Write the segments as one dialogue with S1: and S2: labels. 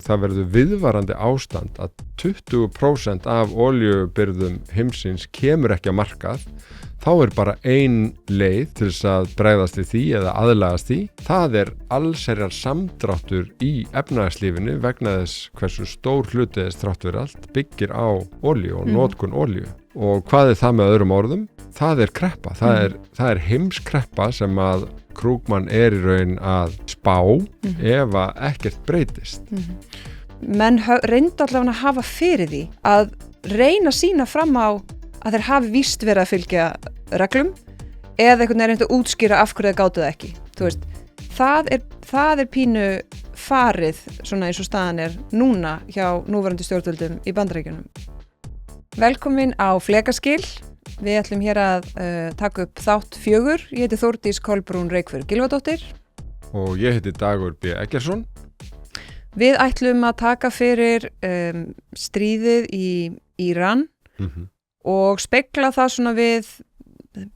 S1: það verður viðvarandi ástand að 20% af olíubirgðum heimsins kemur ekki að markað, þá bara ein leið til þess að bregðast við því eða aðlagast því. Það allsherjar samdráttur í efnahagslífinu vegna þess hversu stór hluti þess þrátt fyrir allt byggir á olíu og notkun olíu. Og hvað það með öðrum orðum? Það kreppa. Það heimskreppa sem að Krugman í raun að spá ef að ekkert breytist.
S2: Menn reyndu allavega að hafa fyrir því að reyna að sýna fram á að þeir hafi víst verið að fylgja reglum eða einhvern veginn að útskýra af hverju það gátu það ekki. Þú veist, það pínu farið svona eins og staðan núna hjá núverandi stjórnvöldum í Bandaríkjunum. Velkomin á Flekaskil. Við ætlum hér að taka upp þátt 4. Ég heiti Þórdís Kolbrún Reykfjörð Gylfadóttir.
S1: Og ég heiti Dagur B. Eggertsson.
S2: Við ætlum að taka fyrir stríðið í Íran og spegla það svona við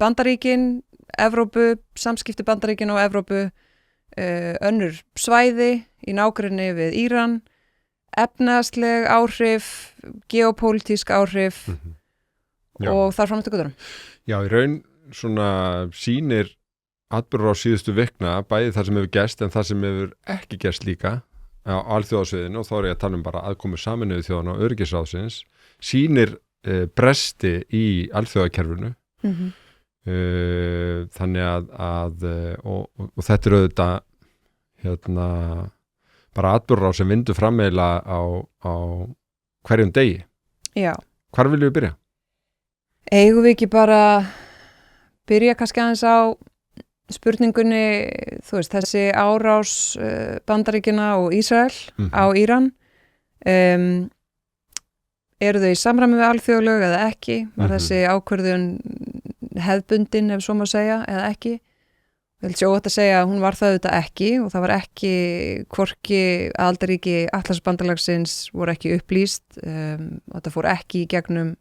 S2: Bandaríkin, Evrópu, samskipti Bandaríkin og Evrópu, önnur svæði í nágrenni við Íran, efnahagsleg áhrif, geopólitísk áhrif og þar fram eftir göttunum.
S1: Já, í raun svona sýnir atburður á síðustu vikna, bæði það sem hefur gerst en það sem hefur ekki gerst líka á alþjóðasviðinu, og þá ég að tala bara aðkomu Sameinuðu þjóðanna og öryggisráðsins, sýnir bresti í alþjóðakerfinu. Þannig að og þetta auðvitað bara atburður á sem vindur fram eiginlega á hverjum degi.
S2: Já.
S1: Hvar viljum við byrja?
S2: Eigum við ekki bara byrja kannski aðeins á spurningunni, þú veist, þessi árás Bandaríkjanna og Ísrael á Íran. Eru þau í samræmi við alþjóðalög eða ekki? Var þessi ákvörðun hefðbundin, ef svo má segja, eða ekki? Ég held óhætt að segja að hún var það auðvitað ekki, og það var ekki, hvorki aðildarríki Atlantshafsbandalagsins voru ekki upplýst, og þetta fór ekki í gegnum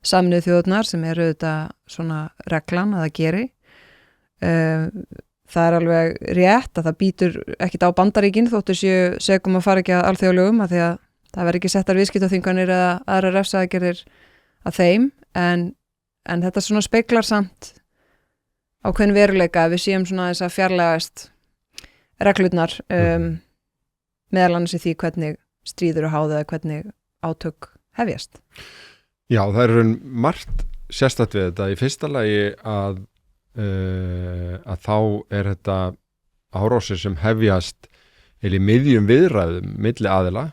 S2: Sameinuðu þjóðirnar sem auðvitað svona reglan að það geri. Það alveg rétt að það býtur ekkit á Bandaríkin þóttu séu segum að fara ekki að alþjóðalögum, af því að það verður ekki settar viðskiptaþvinganir eða aðra refsaaðgerðir að þeim, en þetta svona speglar samt ákveðin veruleika að við séum svona þess að fjarlægast reglurnar meðal annars í því hvernig stríður og háða eða hvernig átök hefjast.
S1: Já, það margt sérstakt við þetta. Í fyrsta lagi að þá þetta árásir sem hefjast í miðjum viðræðum milli aðila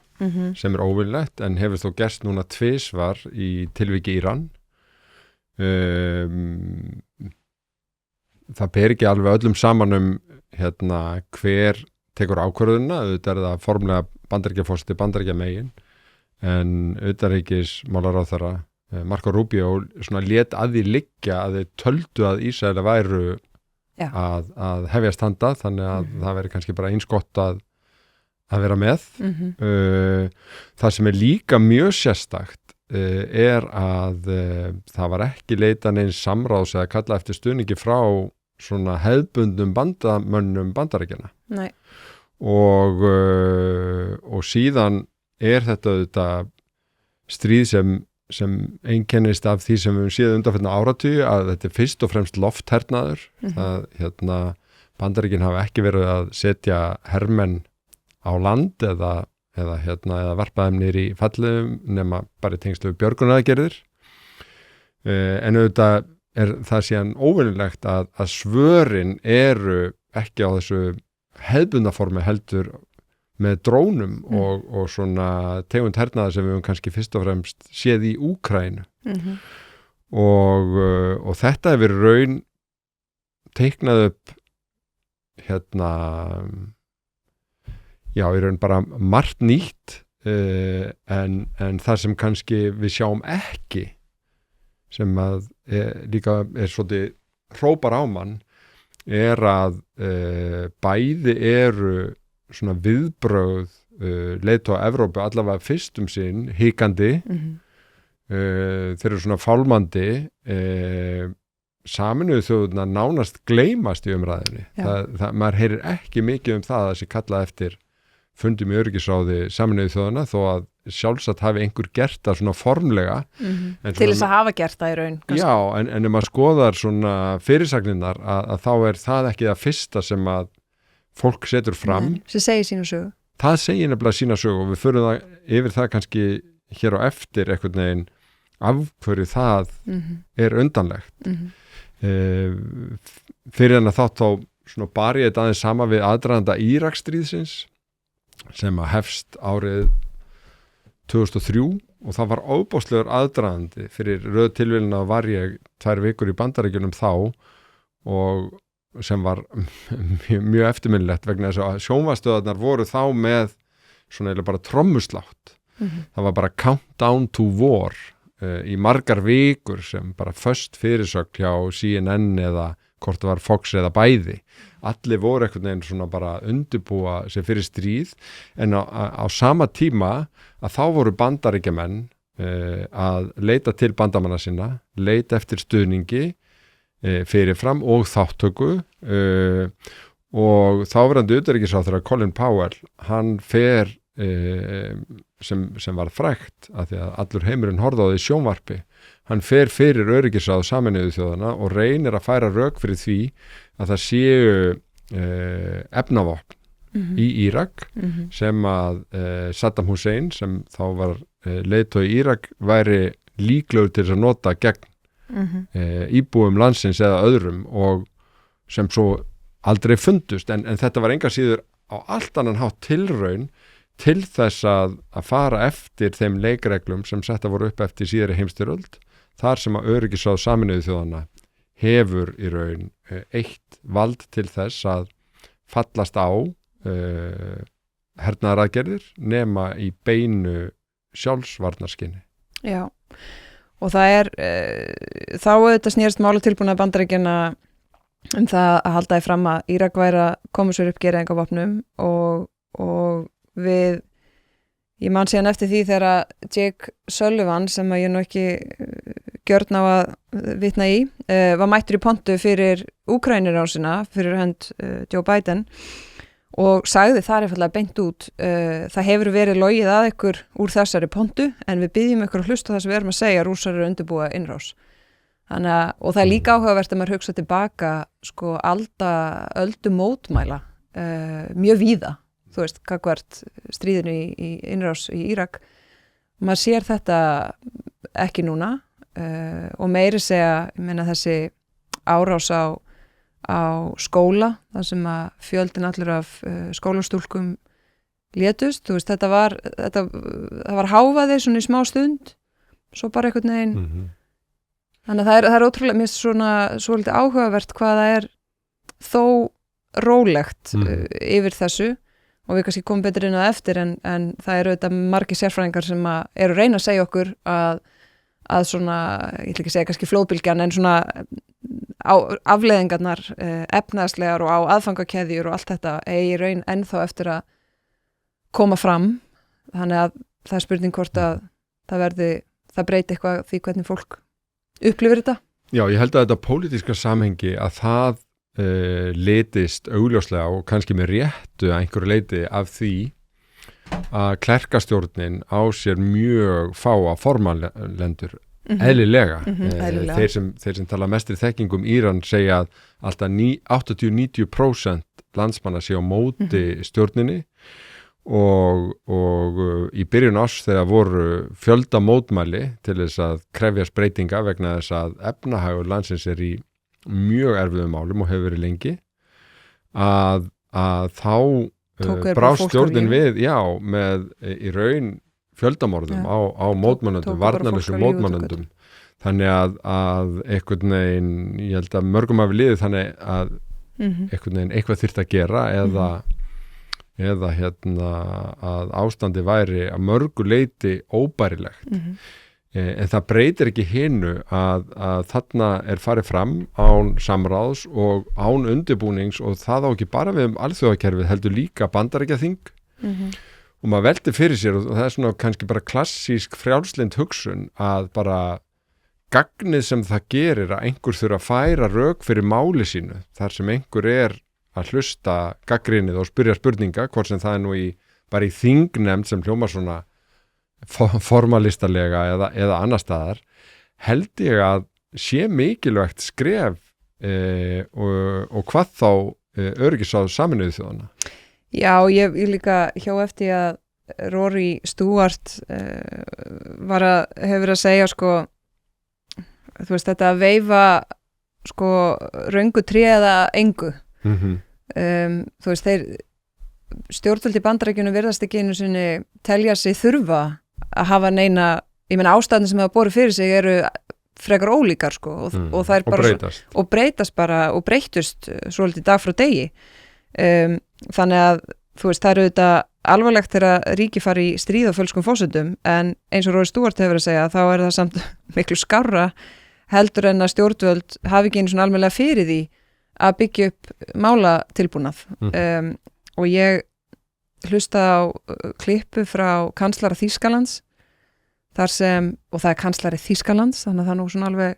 S1: sem óvinnlegt, en hefur þó gerst núna tvisvar í tilviki Íran. Það ber ekki alveg öllum saman hver tekur ákvörðunina, auðvitað það formlega Bandaríkjaforseti Bandaríkjamegin, en utanríkismálaráðherra Marco Rubio svona lét að því liggja að þeir töldu að Ísrael væru að hefjast handa, þannig að það veri kannski bara eins gott að vera með. Það sem líka mjög sérstakt að það var ekki leitað neins samráðs eða kalla eftir stuðningi frá svona hefðbundnum bandamönnum Bandaríkjanna.
S2: Nei.
S1: Og síðan þetta auðvitað stríð sem einkennist af því sem við höfum séð undanfarna áratugi, að þetta fyrst og fremst lofthernaður. Það Bandaríkin hafa ekki verið að setja hermenn á land eða varpa þeim niður í falliðum nema bara tengslu björgunaraðgerðir. En auðvitað það síðan óvinnilegt að svörin eru ekki á þessu hefðbundaformi heldur með drónum og svona tegund hernaðar sem við höfum kannski fyrst og fremst séð í Úkraínu. Og þetta hefur raun teiknað upp já, í raun bara margt nýtt, en það sem kannski við sjáum ekki, sem að líka svolítið hrópar á mann, að bæði eru svona viðbrögð leiðtoga Evrópu allavega fyrst sinn hikandi, þeir eru svona fálmandi, Sameinuðu þjóðirnar nánast gleymast í umræðinni. Maður heyrir ekki mikið það að sé kallað eftir fundum í öryggisráði Sameinuðu þjóðanna þó að sjálfsagt hafi einhver gert það svona formlega.
S2: Til þess að hafa gert það í raun. Kannski.
S1: Já, en ef maður skoðar svona fyrirsagninnar að þá er það ekki það fyrsta sem að fólk setur fram.
S2: Nei, sem segir sína sögu.
S1: Það segir nefnilega sína sögu og við förum það yfir það kannski hér á eftir einhvern veginn af hverju það er undanlegt. Fyrir en að þá svona bar ég þetta aðeins sama við aðdraganda Íraksstríðsins sem að hefst árið 2003 og það var óbáslegur aðdragandi. Fyrir röð tilvílina var ég 2 vikur í Bandaríkjunum þá og sem var mjög eftirminnilegt vegna þess að sjónvarpsstöðvarnar voru þá með svona eða bara trommuslátt. Það var bara countdown to war í margar vikur sem bara föst fyrirsögn hjá CNN eða hvort það var Fox eða bæði. Allir voru einhvern veginn svona bara undirbúa sig fyrir stríð en á sama tíma að þá voru Bandaríkjamenn að leita til bandamanna sinna, leita eftir stuðningi fyrirfram og þáttöku og þáverandi utanríkisráðherra Colin Powell, hann fer sem var frægt að því að allur heimurinn horfði á því sjónvarpi, hann fer fyrir öryggisráð Sameinuðu þjóðanna og reynir að færa rök fyrir því að það séu efnavopn í Írak sem að Saddam Hussein sem þá var leiðtogi Írak væri líklegur til þess að nota gegn íbúum landsins eða öðrum og sem svo aldrei fundust en þetta var enga síður á allt annan hátt tilraun til þess að fara eftir þeim leikreglum sem setta voru upp eftir síðari heimsstyrjöld þar sem að öryggisráð Sameinuðu þjóðanna hefur í raun eitt vald til þess að fallast á hernaðaraðgerðir nema í beinu sjálfsvarnarskinni.
S2: Já. Og það þá auðvitað snýrst málatilbúna Bandaríkjanna það að halda því fram að Írak væri að koma sér upp gereyðingarvopnum og ég man síðan eftir því þegar Jake Sullivan sem að ég nú ekki gjörn á að vitna í var mættur í pontu fyrir Úkraínurásina fyrir hönd Joe Biden og sagði þar einfaldlega beint út það hefur verið logið að ykkur úr þessari pontu en við byggjum ykkur að hlusta það sem við erum að segja Rússar eru undirbúa innrás og það er líka áhugavert að maður hugsa tilbaka sko öldu mótmæla mjög víða þú veist, gagnvart stríðinu í innrás í Írak maður sér þetta ekki núna og meiri segja, ég meina þessi árás á skóla, þar sem að fjöldin allir af skólastúlkum létust, þú veist, það var háfaði svona í smá stund svo bara einhvern veginn þannig að það er ótrúlega, mér finnst svona svolítið áhugavert hvað það er þó rólegt yfir þessu og við kannski komum betur inn á eftir en það eru auðvitað margir sérfræðingar sem eru að reyna að segja okkur að svona, ég ætla ekki að segja kannski flóðbylgjan en svona afleiðingarnar efnaðslegar og á aðfangakeðjur og allt þetta eigi raun ennþá eftir að koma fram þannig að það er spurning hvort að það breyti eitthvað því hvernig fólk upplifir þetta.
S1: Já, ég held að þetta pólitíska samhengi að það litist augljóslega og kannski með réttu að einhverju leiti af því að klerkastjórnin á sér mjög fáa formanlendur eðlilega. Þeir sem tala mestri þekkingum Íran segja að alltaf 80-90% landsmanna sé á móti stjórninni og í byrjun árs þegar voru fjölda mótmæli til þess að krefjast breytinga vegna þess að efnahagur landsins er í mjög erfiðum málum og hefur verið lengi að þá brást stjórnin við, með í raun fjöldamorðum á mótmælendum, varnarlausum mótmælendum. Þannig að einhvern veginn, ég held að mörgum hafi liðið þannig að einhvern veginn eitthvað þyrfti að gera eða að ástandi væri að mörgu leiti óbærilegt. En það breytir ekki hinu að þarna er farið fram án samráðs og án undirbúnings og það á ekki bara við alþjóðakerfið heldur líka Bandaríkjaþing og maður veltir fyrir sér og það er svona kannski bara klassísk frjálslynd hugsun að bara gagnið sem það gerir að einhver þurfa að færa rök fyrir máli sínu þar sem einhver er að hlusta gagnrýnið og spyrja spurninga hvort sem það er nú í bara í þingnefnd sem hljómar svona formalistarlega eða annar staðar, held ég að sé mikilvægt skref og hvað þá öryggisráð Sameinuðu þjóðanna.
S2: Já, ég líka hjá eftir að Rory Stewart hefur verið að segja sko, þú veist, þetta að veifa sko röngu tré eða engu. Þú veist, þeir stjórnvöld í Bandaríkjunum virðast ekki einu sinni telja sig þurfa að hafa neina, ég meina ástæðin sem hafa borið fyrir sig eru frekar ólíkar sko og það er bara og breytast bara og breytust svolítið dag frá degi. Þannig að þú veist, það eru þetta alvarlegt þegar ríki fari í stríð á fölskum forsendum, en eins og Rory Stewart hefur að segja, þá er það samt miklu skárra heldur en að stjórnvöld hafi ekki einu svona almennilega fyrir því að byggja upp málatilbúnað. Og ég hlustaði á klippu frá kanslara Þýskalands þar sem, og það er kanslari Þýskalands, þannig að það er nú svona alveg,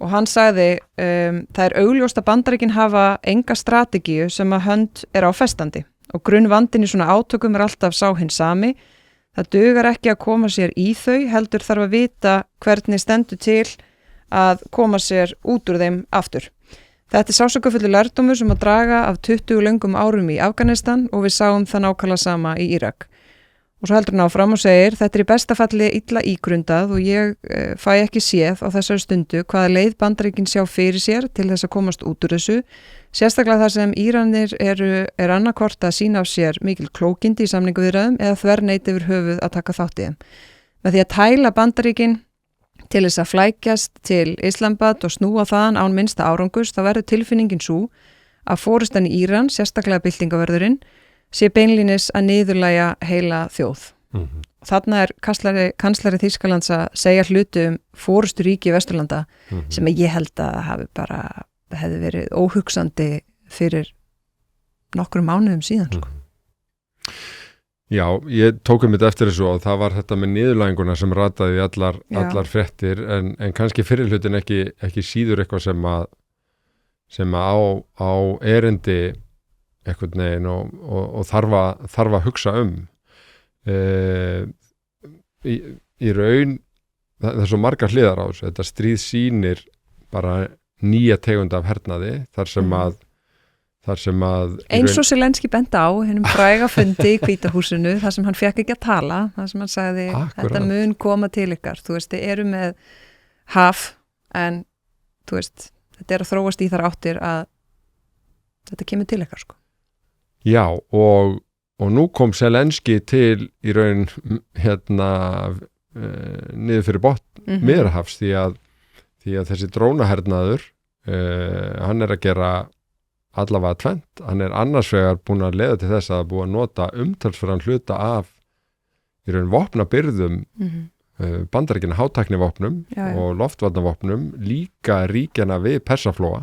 S2: og hann sagði það er augljóst að Bandaríkin hafa enga strategíu sem að hönd er á festandi og grunnvandinn í svona átökum er alltaf sá hinn sami. Það dugar ekki að koma sér í þau, heldur þarf að vita hvernig stendur til að koma sér út úr þeim aftur. Þetta er sársaukafullu lærdómur sem að draga af 20 löngum árum í Afganistan og við sáum það nákvæmlega sama í Írak. Og svo heldur hann áfram og segir, þetta er í besta falli illa ígrundað og ég fæ ekki séð á þessari stundu hvaða leið Bandaríkin sjá fyrir sér til þess að komast út úr þessu, sérstaklega þar sem Íranir er annarkvort að sýna á sér mikil klókindi í samningaviðræðum eða þverneiti yfir höfuð að taka þátt í þeim. Með því að tæla Bandaríkin til þess að flækjast til Islamabad og snúa þaðan án minnsta árangurs, þá verður tilfinningin svo að forystan í Íran, sérstaklega byltingaverðurinn, sé beinlínis að niðurlægja heila þjóð. Þarna er kanslari Þýskalands að segja hluti forystu ríki í Vesturlanda sem ég held að hefði verið óhugsandi fyrir nokkrum mánuðum síðan. Sko.
S1: Já, ég tók þetta eftir þessu og það var þetta með niðurlæginguna sem rataði allar fréttir en kannski fyrir hlutin ekki síður eitthvað sem á erindi einhvern veginn og þarf að hugsa í raun það er svo margar hliðar á þessu, þetta stríð sýnir bara nýja tegund af hernaði þar sem að eins og
S2: Zelenski benti á hennum fræga fundi í Hvíta húsinu þar sem hann fekk ekki að tala, þar sem hann sagði þetta mun koma til ykkar, þú veist, þið eru með haf en þú veist, þetta er að þróast í þar áttir að þetta kemur til ykkar sko.
S1: Já, og nú kom Zelenski til í raun niður fyrir botn Miðjarðarhafs því að þessi drónahernaður hann er að gera allavega tvennt, hann er annars vegar búin að leiða til þess að það búið að nota umtalsverðan hluta af í raun vopnabyrðum Bandaríkjanna hátæknivopnum og loftvarnavopnum líka ríkjana við Persaflóa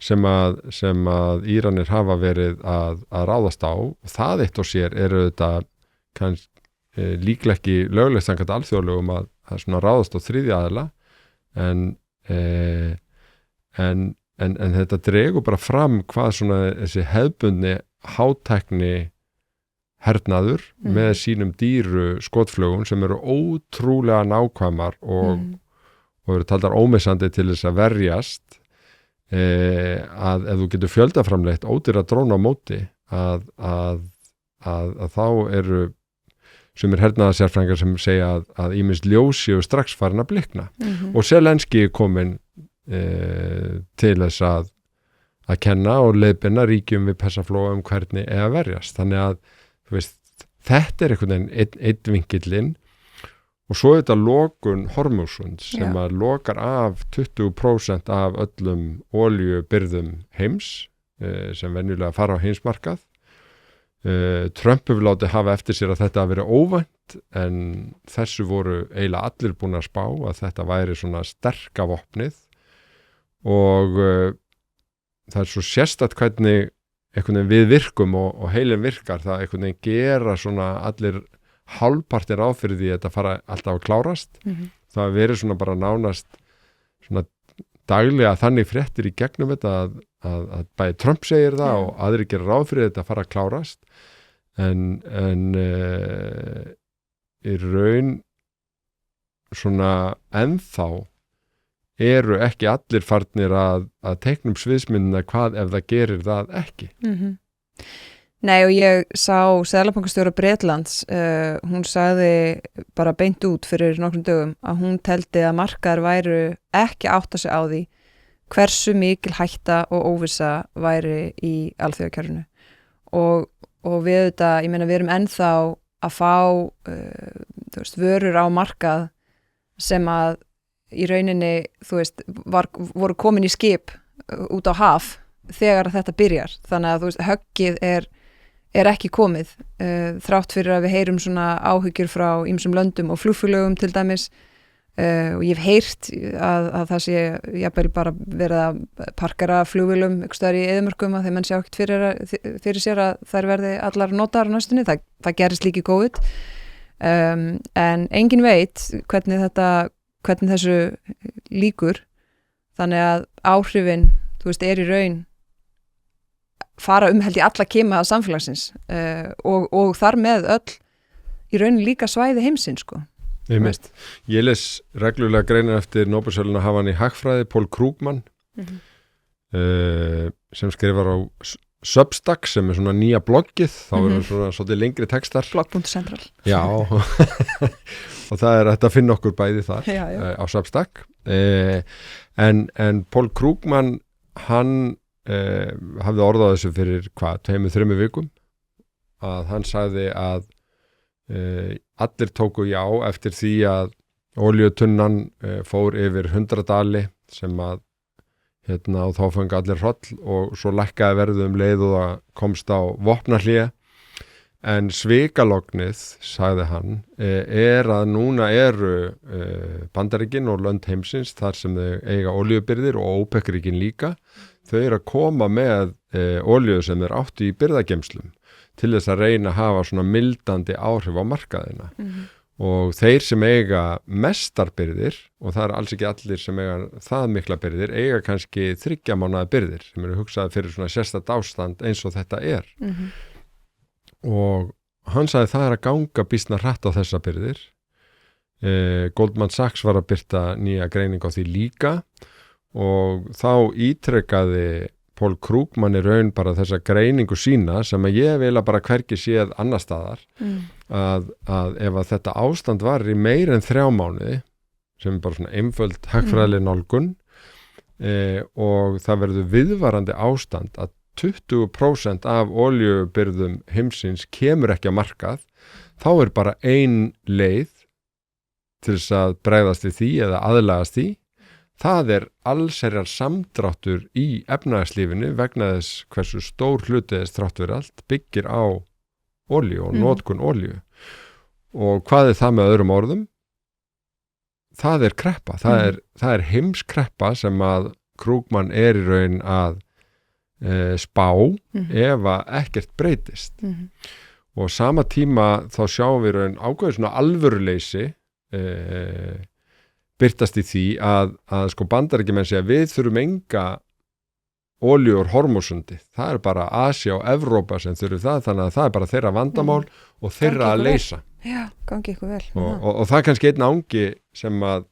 S1: sem að Íranir hafa verið að ráðast á og það eitt og sér eru þetta líklega ekki löglegt samkvæmt alþjóðlegum að svona ráðast á þriðja aðila en þetta dregur bara fram hvað svona þessi hefðbundni hátækni hernaður með sínum dýru skotflugum sem eru ótrúlega nákvæmar og eru taldar ómissandi til þess að verjast að ef þú getur fjöldaframleitt ódýra dróna á móti að þá eru sumir hernaðarsérfræðingar sem segja að ýmist ljós séu strax farin að blikna og Zelenski er komin til þess að kenna og leiðbeina ríkjum við Persaflóa hvernig eða verjast. Þannig að veist, þetta er einhvern veginn einn vinkillinn og svo er þetta lokun Hormuzsunds sem að lokar af 20% af öllum olíubirgðum heims sem venjulega fara á heimsmarkað. Trump hefur látið hafa eftir sér að þetta hafi verið óvænt en þessu voru eiginlega allir búin að spá að þetta væri svona sterka vopnið og það er svo sérstætt hvernig einhvern veginn við virkum og heilin virkar það einhvern veginn gera svona allir hálfpartir áfyrir því að þetta fara alltaf að klárast það verið svona bara nánast svona daglega þannig fréttir í gegnum þetta að bæði Trump segir það og aðrir gera ráð fyrir þetta að fara að klárast en í raun svona ennþá eru ekki allir farnir að teiknum sviðsmyndina hvað ef það gerir það ekki.
S2: Nei, og ég sá Seðlabankastjóra Bretlands, hún sagði bara beint út fyrir nokkrum dögum að hún teldi að markaðar væru ekki átta sig á því hversu mikil hætta og óvissa væri í alþjóðakerfinu og við þetta, ég meina við erum ennþá að fá þú veist, vörur á markað sem að í rauninni, þú veist, voru komin í skip út á haf þegar þetta byrjar, þannig að þú veist, höggið er ekki komið þrátt fyrir að við heyrum svona áhyggjur frá ýmsum löndum og flugfélögum til dæmis og ég hef heyrt að það sé jafnvel bara verið að parkera flugvélum ykkur staðar í eyðimörkum að þeir menn sjá ekkert fyrir sér að þær verði allar notaðar á næstunni, það gerist líka í COVID en engin veit hvernig þessu líkur, þannig að áhrifin, þú veist, er í raun fara held ég alla kima að samfélagsins og þar með öll í raun líka svæði heimsins, sko.
S1: Ég les reglulega greinar eftir Nóbelsverðlauna hafan í hagfræði, Paul Krugman sem skrifar á Substack sem svona nýja bloggið, þá eru svona svolítið lengri textar.
S2: Blogg.central.
S1: Já, og það hægt að finna okkur bæði þar á Substack. En Paul Krugman, hann hafði orðað þessu fyrir 2-3 vikum, að hann sagði að allir tóku já eftir því að olíutunnan fór yfir 100 dali sem að og þá fengi allir hroll og svo lækkaði verðið leið og það komst á vopnahlé en svikalognið, sagði hann, að núna eru Bandaríkin og lönd heimsins þar sem þau eiga olíubirgðir og OPEC-ríkin líka, þau eru að koma með olíu sem þeir áttu í birgðageymslum til þess að reyna að hafa svona mildandi áhrif á markaðina. Og þeir sem eiga mestar birgðir, og það alls ekki allir sem eiga það mikla birgðir, eiga kannski 3 mánaða birgðir sem eru hugsaði fyrir svona sérstakt ástand eins og þetta er. Og hann sagði það að ganga býsna hratt á þessa birgðir. Goldman Sachs var að birta nýja greining á því líka og þá ítrekkaði Paul Krugman í raun bara þessa greiningu sína sem að ég vil að bara hvergi séð annar staðar að ef að þetta ástand var í meir en 3 mánuði sem er bara svona einföld hagfræðileg nálgun og það verður viðvarandi ástand að 20% af olíubirgðum heimsins kemur ekki að markað, þá er bara ein leið til þess að bregðast við því eða aðlagast því. Það er allsherjar samdráttur í efnahagslífinu vegna þess hversu stór hluti þess þrátt fyrir allt byggir á olíu og notkun olíu. Og hvað er það með öðrum orðum? Það er kreppa. Það er heimskreppa sem að Krugman í raun að spá ef að ekkert breytist. Og sama tíma þá sjáum við raun ákveður svona alvöruleysi birtast í því að sko Bandaríkjamenn segja að við þurfum enga olíu úr Hormúsundi. Það er bara Asía og Evrópa sem þurfum það, þannig að það er bara þeirra vandamál og þeirra að leysa.
S2: Já, gangi ykkur vel.
S1: Og það er kannski einn ángi sem að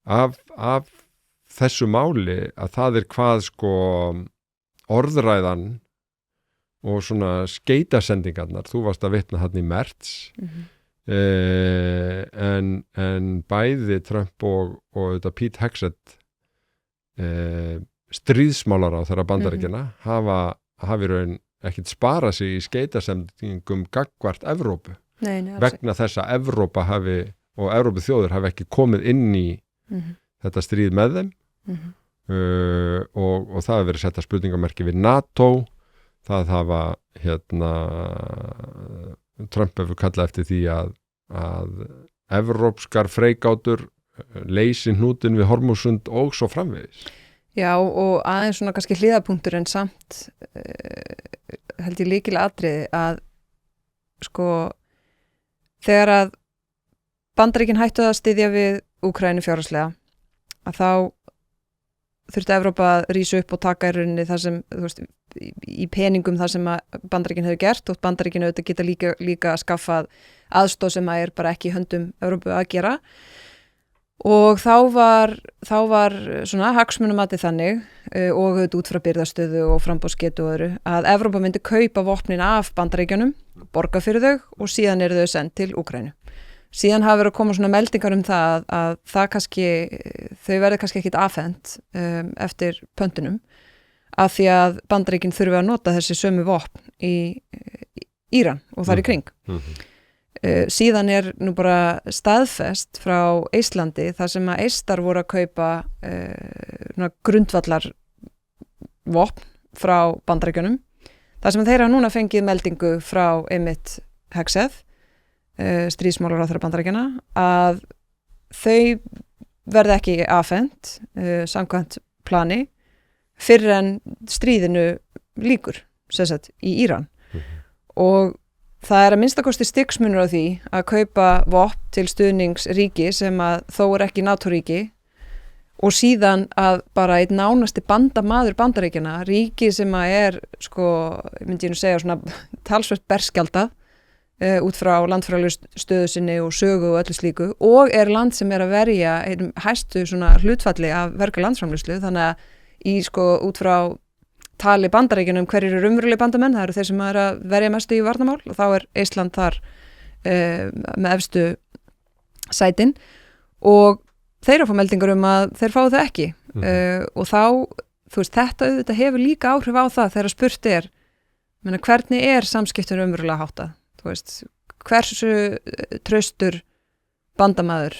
S1: af þessu máli að það er hvað sko orðræðan og svona skeytasendingarnar, þú varst að vitna þarna í Merz, en bæði Trump og þetta Pete Hegseth stríðsmálar á þeirra Bandaríkjanna hafi raun ekkert sparað sig í skeytasendingum gagnvart Evrópu.
S2: Nei,
S1: vegna þess að Evrópa og Evrópu þjóður hafi ekki komið inn í þetta stríð með þeim og það hefur verið setta spurningamerki við NATO, það hafa Trump hefur kallað eftir því að evrópskar freigátur leysi hnútin við Hormúsund og svo framvegis.
S2: Já, og aðeins svona kannski hliðapunktur en samt held ég lykilatriði að sko þegar að Bandaríkin hættu að styðja við Úkraínu fjárhagslega að þá þurfti Evrópa að rísa upp og taka í rauninni það sem, þú veist, í peningum það sem að Bandaríkin hefur gert og Bandaríkin auðvitað geta líka skaffað aðstoð sem að bara ekki í höndum Evrópu að gera og þá var svona hagsmunamatið þannig og auðvitað út frá birgðastöðu og framboðsgetu og öðru að Evrópa myndi kaupa vopnin af Bandaríkjunum, borga fyrir þau og síðan eru þau send til Úkraínu. Síðan hafa verið að koma svona meldingar það að það kannski, þau verði kannski ekkit afhent eftir pöntunum af því að Bandaríkin þurfi að nota þessi sömu vopn í Íran og þar í kring. Síðan nú bara staðfest frá Eistlandi þar sem að Eistar voru að kaupa grundvallar vopn frá Bandaríkjunum. Það sem þeir hafa núna fengið meldingu frá einmitt Hegseth stríðsmálaráðherra Bandaríkjanna að þau verði ekki afhent samkvæmt plani fyrr en stríðinu lýkur sem sagt í Íran og það að minnstakosti stigsmunur á því að kaupa vopn til stuðningsríki sem að þó ekki NATO-ríki og síðan að bara einn nánasti bandamaður Bandaríkjanna, ríki sem að sko, myndi ég nú segja svona talsvert berskjaldað út frá landfræðilegu stöðu sinni og sögu og öllu slíku og land sem að verja hæstu svona hlutfalli af verga landsframleiðslu þannig að í sko út frá tali Bandaríkjunum hverjir eru raunverulegir bandamenn, það eru þeir sem að verja mestu í varnarmál og þá Eistland þar með efstu sætin og þeir fá meldingar að þeir fá það ekki og þá, þú veist, þetta auðvitað hefur líka áhrif á það þegar spurt hvernig samskiptum raunverulega háttað? Þú veist, hversu traustur bandamaður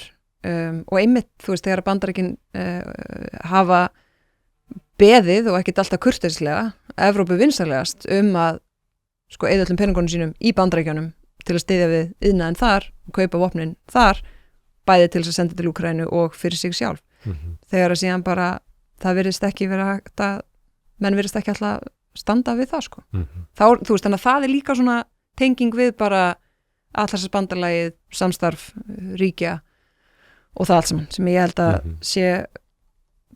S2: og einmitt, þú veist, þegar Bandaríkin hafa beðið og ekkert alltaf kurteislega Evrópu vinsalegast að sko eyða öllum peningunum sínum í Bandaríkjunum til að styðja við iðnaðinn þar og kaupa vopnin þar bæði til þess að senda til Úkraínu og fyrir sig sjálf. Þegar að síðan bara það virðist ekki vera hægt að menn virðist ekki alltaf standa við það sko. Þá, þú veist, þannig að það líka svona tenging við bara Atlantshafsbandalagið, samstarf ríkja og það allt saman sem ég held að sé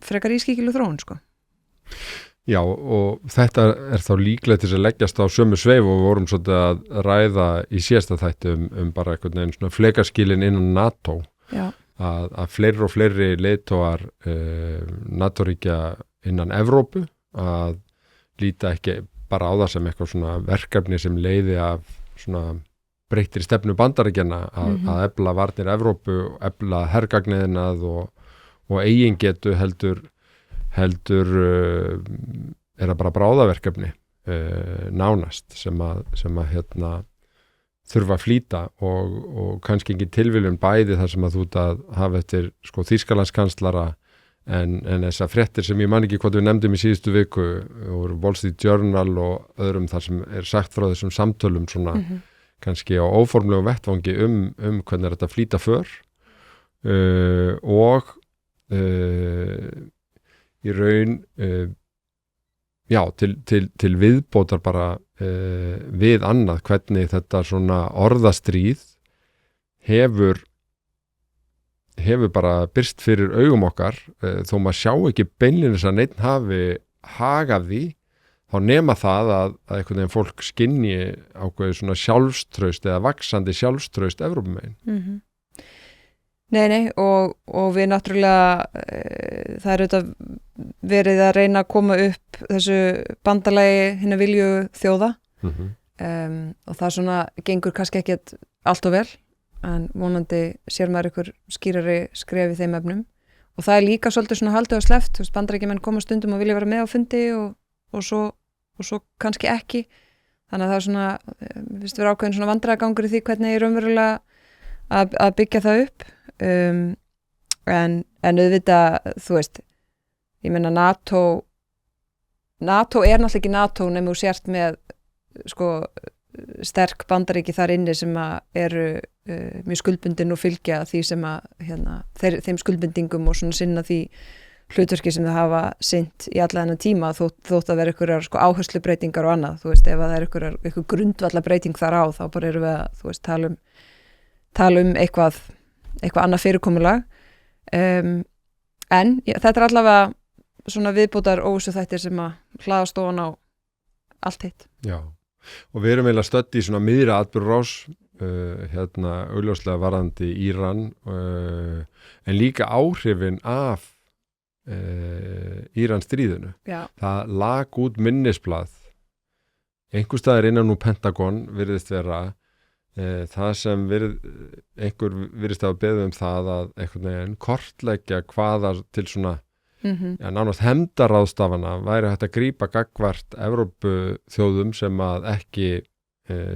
S2: frekar ískíkilu þróun sko.
S1: Já og þetta þá líklegt til að leggjast á sömu sveif og við vorum svolítið að ræða í síðasta þætti bara einhvern veginn svona flekaskilin innan NATO að fleiri og fleiri leiðtogar NATO-ríkja innan Evrópu að líta ekki bara á það sem eitthvað svona verkefni sem leiði af svona breyttir stefnu Bandaríkjanna að efla varnir Evrópu, efla hergagniðinað og eigingetu heldur það bara bráðaverkefni nánast sem að þurfa að flýta og kannski ekki tilviljun bæði þar sem að þú ert að hafa eftir sko Þýskalandskanslara en þessar fréttir sem ég man ekki hvað við nefndum í síðustu viku og Wall Street Journal og öðrum þar sem sagt frá þessum samtölum svona kannski á óformlegu vettvangi hvernig þetta flýta för og í raun til viðbótar bara við annað hvernig þetta svona orðastríð hefur bara byrst fyrir augum okkar þó maður sjá ekki beinlínis að neinn hafi hagað því þá nema það að einhvern veginn fólk skynji ákveðið svona sjálfstraust eða vaxandi sjálfstraust Evrópumegin.
S2: Nei og við náttúrulega það auðvitað verið að reyna að koma upp þessu bandalagi hinna vilju þjóða og það svona gengur kannski ekkert allt og vel en vonandi sér maður ykkur skýrari skref í þeim efnum og það líka svolítið svona haldið og sleppt, Bandaríkjamenn koma stundum og vilja vera með á fundi og svo kannski ekki þannig að það svona, finnst vera ákveðin svona vandræðagangur í því hvernig raunverulega að byggja það upp en auðvitað, þú veist ég meina NATO náttúrulega ekki NATO nema þú sért með sko sterk Bandaríki þar inni sem að eru mjög skuldbundin og fylgja því sem að þeim skuldbindingum og svona sinna því hlutverki sem þau hafa sinnt í alla þennan tíma þótt að vera einhverjar sko áherslubreitingar og annað, þú veist, ef það er einhver grundvallabreiting þar á þá bara erum við að, þú veist, tala um eitthvað annað fyrirkomulag en þetta er allavega svona viðbótar óvissu þættir sem að hlaðast ofan á allt hitt.
S1: Já, og við erum eiginlega stödd í svona miðra atburðarás, augljóslega varðandi Íran, en líka áhrifin af Íran stríðinu.
S2: Já.
S1: Það lag út minnisblað, einhver staðar innan úr Pentagon virðist vera, það sem einhver virðist að beða það að einhvern veginn kortleggja hvaða til svona nánast hefndaráðstafana væri hægt að grípa gagnvart Evrópu þjóðum sem að ekki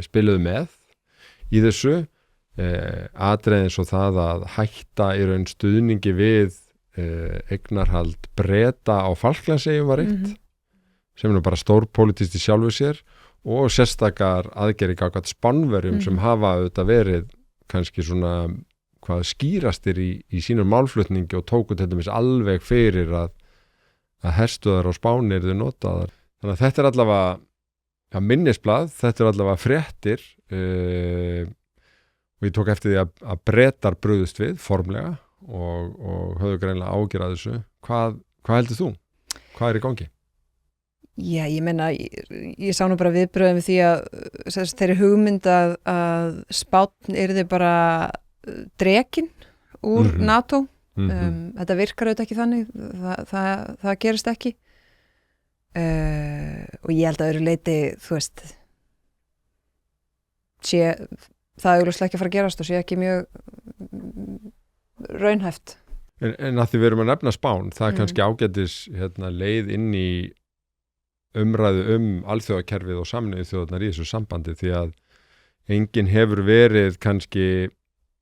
S1: spiluðu með í þessu, atriði eins og það að hætta í raun stuðningi við eignarhald Breta á Falklandseyjum var eitt, sem er bara stórpólitískt í sjálfu sér, og sérstakar aðgerri gagnvart Spánverjum sem hafa auðvitað verið kannski svona hvað skýrastir í sínum málflutningi og tóku til dæmis alveg fyrir að herstuðar á Spáni yrðu notaðar. Þannig að þetta er allavega minnisblað, þetta er allavega fréttir, og ég tók eftir því að Bretar brugðust við formlega og höfðu greinlega ágjur að þessu. Hvað heldur þú? Hvað er í gangi?
S2: Já, ég meina, ég sá nú bara viðbröðum við því að þeirri hugmynd að Spánn yrði bara drekin úr NATO. Þetta virkar auðvitað ekki þannig, það gerist ekki. Og ég held að öðru leiti, þú veist, það er augljóslega ekki að fara að gerast og sé ekki mjög raunhæft.
S1: En að því við erum að nefna Spán, það er kannski ágætis leið inn í umræðu alþjóðakerfið og Sameinuðu þjóðirnar í þessu sambandi, því að enginn hefur verið kannski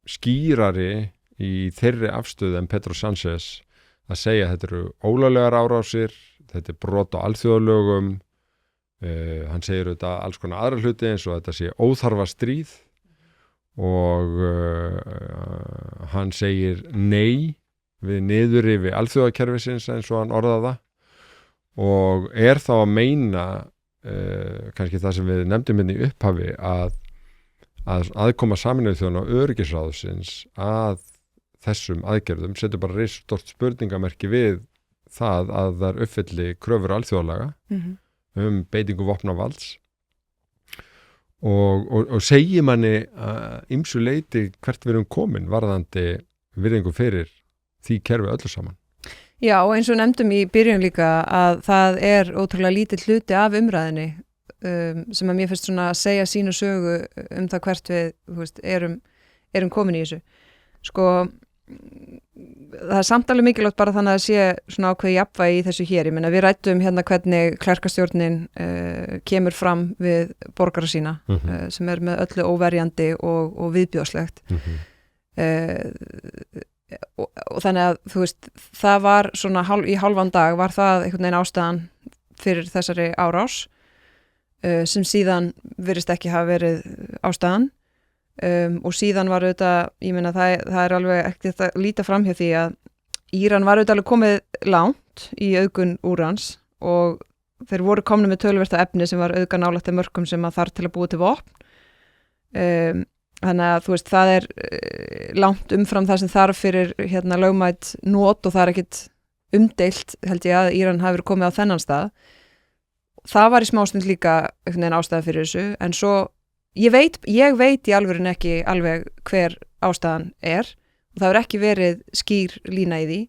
S1: skýrari í þeirri afstöðu en Pedro Sánchez að segja að þetta eru ólöglegar árásir, þetta er brot á alþjóðalögum, hann segir þetta alls konar aðra hluti eins og þetta sé óþarfa stríð og hann segir nei við niðurrifi alþjóðakerfisins eins og hann orðaði það, og er þá að meina kannski það sem við nefndum í upphafi að aðkoma Sameinuðu þjóðanna og öryggisráðsins að þessum aðgerðum setur bara risastórt spurningamerki við það að það uppfylli kröfur alþjóðalaga beitingu vopnavalds og segir manni ýmsu leyti hvert við erum komin varðandi virðingu fyrir því kerfi öllu saman.
S2: Já, og eins og nefndum í byrjun líka að það er ótrúlega lítill hluti af umræðinni sem að mér finnst svona að segja sínu sögu það hvert við, þú veist, erum komin í þessu. Sko, það er samt alveg mikilvægt bara þannig að sé svona ákveði jafnvægi í þessu hér. Ég meina, við ræddum hérna hvernig klerkastjórnin kemur fram við borgara sína sem er með öllu óverjandi og viðbjóðslegt. Og þannig að, þú veist, það var svona í hálfan dag var það einhvern veginn ástæðan fyrir þessari árás sem síðan virðist ekki hafa verið ástæðan og síðan var auðvitað, ég meina það er alveg ekki þetta líta fram hjá því að Íran var auðvitað alveg komið langt í auðgun úrans og þeir voru komnir með töluvert efni sem var auðga nálægt mörkum sem að þarf til að búa til vopn. Þannig að þú veist, það er langt umfram það sem þarf fyrir lögmætt not og það er ekkit umdeilt, held ég að Íran hafi verið komið á þennan stað. Það var í smástund líka einhvern veginn ástæða fyrir þessu, en svo ég veit í alvörun ekki alveg hver ástæðan er og það hefur ekki verið skýr lína í því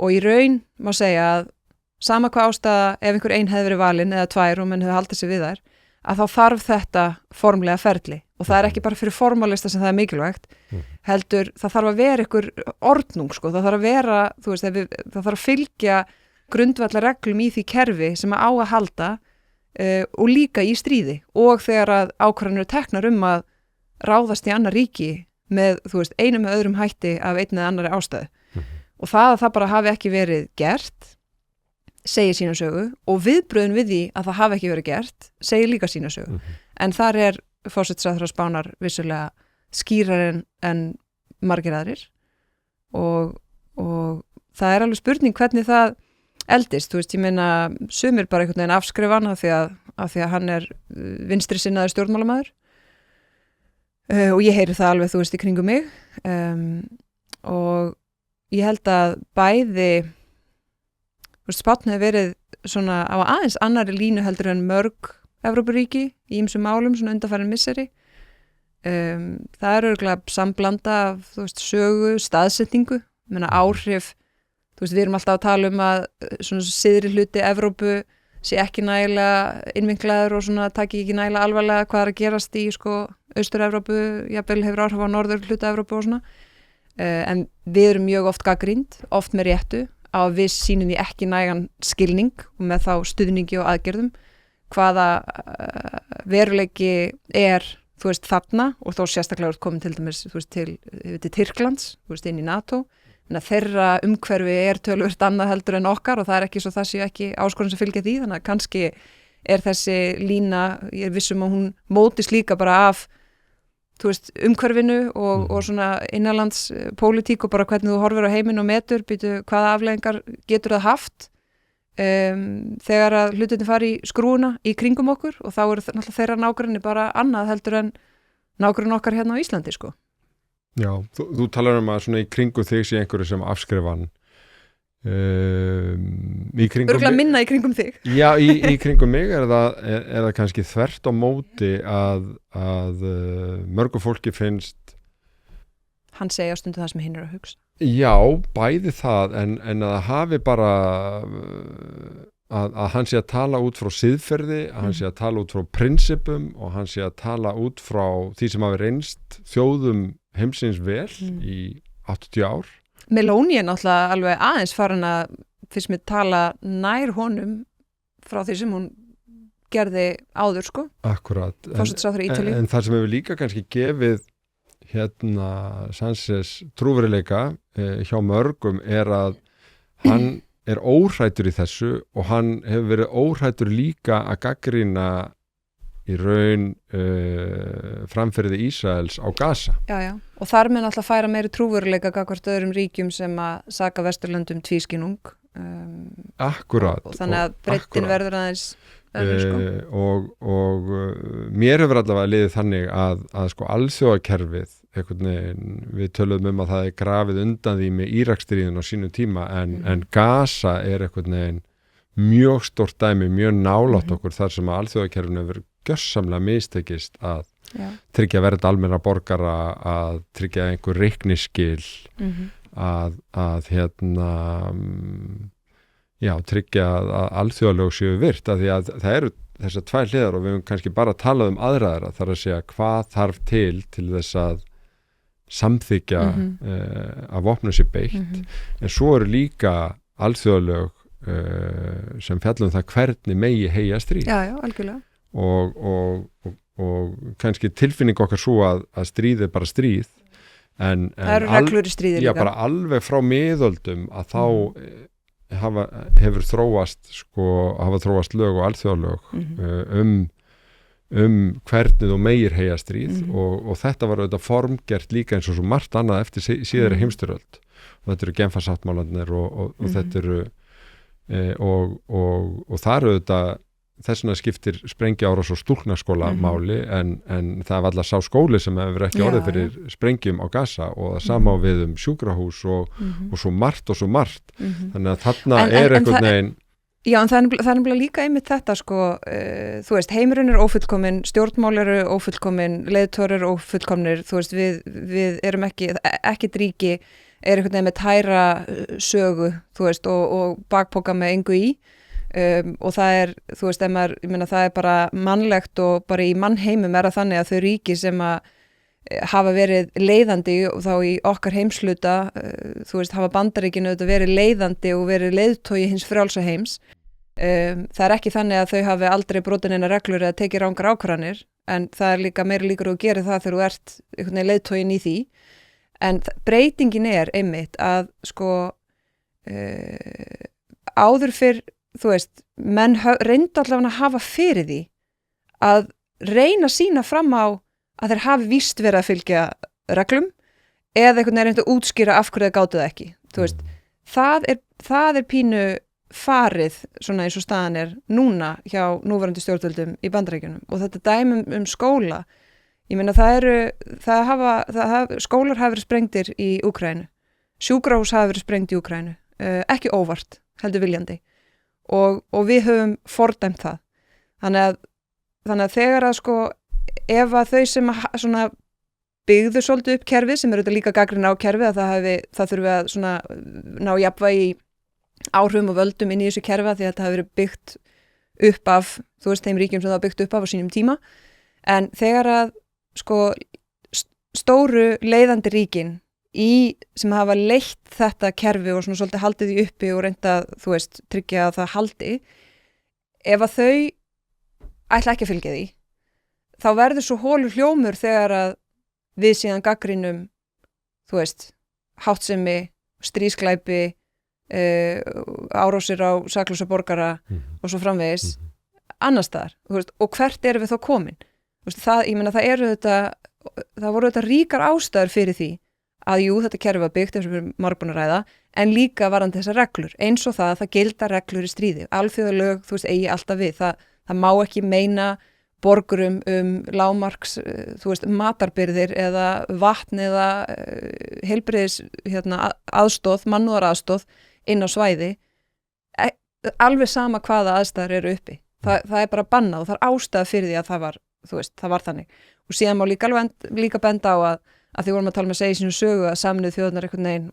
S2: og í raun má segja að sama hvað ástæða ef einhver ein hefði verið valin eða tvær og menn hefði haldið sig við þær, að þá þarf þetta formlega ferli og það er ekki bara fyrir formalista sem það er mikilvægt, heldur það þarf að vera einhver ordnung, sko, það þarf að vera, þú veist, það þarf að fylgja grundvallarreglum í því kerfi sem á að halda og líka í stríði og þegar að ákvarðanir eru teknar að ráðast í annar ríki með, þú veist, einum með öðrum hætti af einn eða annari ástæðu og það bara hafi ekki verið gert segir sína sögu og viðbröðin við því að það hafi ekki verið gert segir líka sína sögu en þar er forsætisráðherra Spánar vissulega skýrar en margir aðrir og það er alveg spurning hvernig það eldist, þú veist, ég meina sumir bara einhvern veginn afskrifa hann af því að hann er vinstri sinnaður stjórnmálamaður og ég heyri það alveg, þú veist, í kringum mig og ég held að bæði Spánn hefur verið svona á aðeins annari línu heldur en mörg Evrópuríki í ýmsum málum svona undanfarin misseri. Það er örugglega samblanda af sögu, staðsetningu, áhrif. Við erum alltaf að tala að svona syðri hluti Evrópu sé ekki nægilega innvinklaður og svona taki ekki nægilega alvarlega hvað er að gerast í Austur-Evrópu, jafnvel hefur áhrif á norður hluta Evrópu og svona. En við erum mjög oft gagnrýnd, oft með réttu, á að við sýnum því ekki nægan skilning og með þá stuðningi og aðgerðum hvaða veruleiki er þarna og þó sérstaklega komin til dæmis til Tyrklands, inn í NATO. Þeirra umhverfi er töluvert annað heldur en okkar og það er ekki svo það sé ekki áskorun sem fylgja því, þannig að kannski er þessi lína, ég er vissum að hún mótist líka bara af umhverfinu og svona innanlands pólitík og bara hvernig þú horfir á heiminn og metur, býtu hvaða afleiðingar getur það haft þegar að hlutinni fari í skrúuna í kringum okkur og þá eru náttúrulega þeirra nágranni bara annað heldur en nágrann okkar hérna á Íslandi
S1: Já, þú talar að svona í kringum þig sé einhverju sem afskrifan
S2: Örugglega minna í kringum þig
S1: Já, í kringum mig er það kannski þvert á móti að mörgu fólki finnst
S2: Hann segja á stundu það sem hinn er að hugsa
S1: Já, bæði það en að það hafi bara að hann sé að tala út frá siðferði, að hann sé að tala út frá prinsipum og hann sé að tala út frá því sem hafi reynst þjóðum heimsins vel í 80 ár.
S2: Meloni er náttúrulega alveg aðeins farin að fyrst mér tala nær honum frá því sem hún gerði áður
S1: Akkurat.
S2: Forsætisráðherra Ítalíu.
S1: En það sem hefur líka kannski gefið Sánchez trúverðuleika hjá mörgum er að hann er óhræddur í þessu og hann hefur verið óhræddur líka að gagnrýna í raun framferði Ísraels á Gaza.
S2: Já, og þar með náttúrulega færa meiri trúverðuleika gagnvart öðrum ríkjum sem að saka Vesturlöndum tvískinnung.
S1: Akkurat.
S2: Og þannig að breiddin verður aðeins
S1: og mér hefur allavega liðið þannig að alþjóðakerfið við töluðum að það er grafið undan því með Íraksstríðin á sínum tíma en Gaza er einhvern veginn mjög stórt dæmi, mjög nálægt okkur þar sem að alþjóðakerfinu hefur gjörsamlega mistekist að tryggja vernd almennra borgara, að tryggja einhver reikniskil að tryggja að alþjóðalög séu virt af því að það eru þessar tvær hliðar og við höfum kannski bara talað um aðra þar að segja hvað þarf til þess að samþykja að vopnum sé beitt en svo eru líka alþjóðalög sem fjallum það hvernig megi heyja stríð
S2: algjörlega
S1: og kannski tilfinning okkar svo að stríð er bara stríð en
S2: það eru reglur í stríði líka
S1: bara alveg frá miðöldum að þá hefur þróast lög og alþjóðalög hvernig þú megir heyja stríð og þetta var auðvitað formgert líka eins og svo margt annað eftir síðari heimsstyrjöld og þetta eru Genfarsáttmálarnir og þetta eru og það eru auðvitað þess vegna skiptir sprengjuárás og stúlknaskóla máli en það var alltaf sá skóli sem hefur ekki orðið fyrir sprengjum á Gaza og það sama á við sjúkrahús og svo margt þannig að þarna er einhvern veginn
S2: Já, en það er nefnilega líka einmitt þetta þú veist, heimurinn er ófullkominn, stjórnmál eru ófullkomin, leiðtogar eru ófullkomnir, þú veist, við erum ekkert ríki er einhvern veginn með tæra sögu, þú veist, og bakpoka með engu í og það er, þú veist, ég meina það er bara mannlegt og bara í mannheimum er það þannig að þau ríki sem að hafa verið leiðandi og þá í okkar heimsluta, þú veist, hafa Bandaríkinu verið leiðandi og verið leiðtogi hins frjálsa heims. Það er ekki þannig að þau hafi aldrei brotin eina reglur eða tekið rangar ákvarðanir, en það er líka meiri líkur að gera það þegar þú ert einhvern veginn leiðtogin í því. En breytingin er einmitt að áður fyrr, þú veist, menn reyndu allavega að hafa fyrir því að reyna að sýna fram á að þeir hafi víst verið að fylgja reglum eða einhvern veginn reynd að útskýra af hverju þeir gátu það ekki. Þú veist, það er pínu farið svona eins og staðan er núna hjá núverandi stjórnvöldum í Bandaríkjunum og þetta dæmi skóla. Ég meina skólar hafa verið sprengdir í Úkraínu. Sjúkrahús hafa verið sprengd í Úkraínu. Ekki óvart, heldur viljandi. Og við höfum fordæmt það. Þannig að þannig að þegar að sko ef að þau sem svona byggðu svolítið upp kerfið sem eru þetta líka gagnrýni á kerfið að það þurfi að svona ná jafnvægi í áhrifum og völdum inn í þessu kerfi því að þetta hafi verið byggt upp af, þú veist, þeim ríkjum sem það var byggt upp af á sínum tíma, en þegar að sko stóru leiðandi ríkin sem hafa leitt þetta kerfi og svona svolítið haldið því uppi og reynda, þú veist, tryggja að það haldi, ef að þau ætla ekki að fylgja því, þá verður svo hólur hljómur þegar að við síðan gagnrýnum, þú veist, háttsemi, stríðsglæpi, árásir á saklausa borgara og svo framvegis annars staðar, þú veist, og hvert erum við þá komin? Þú veist, ég meina það voru þetta ríkar ástæður fyrir því að jú, þetta kerfi var byggt eins og við erum margbúin að ræða, en líka varðandi þessar reglur, eins og það gilda reglur í stríði, alþjóðalög, þú veist, eigi alltaf við, það má ekki meina borgurum lágmarks, þú veist, matarbirgðir eða vatn eða heilbrigðis aðstoð, mannúðaraðstoð inn á svæði, alveg sama hvaða aðstæður eru uppi. Það er bara bannað og það er ástæða fyrir því að það var, þú veist, það var þannig. Og síðan má líka benda á að því vorum að tala með að segja í sínu sögu að Sameinuðu þjóðirnar einhvern veginn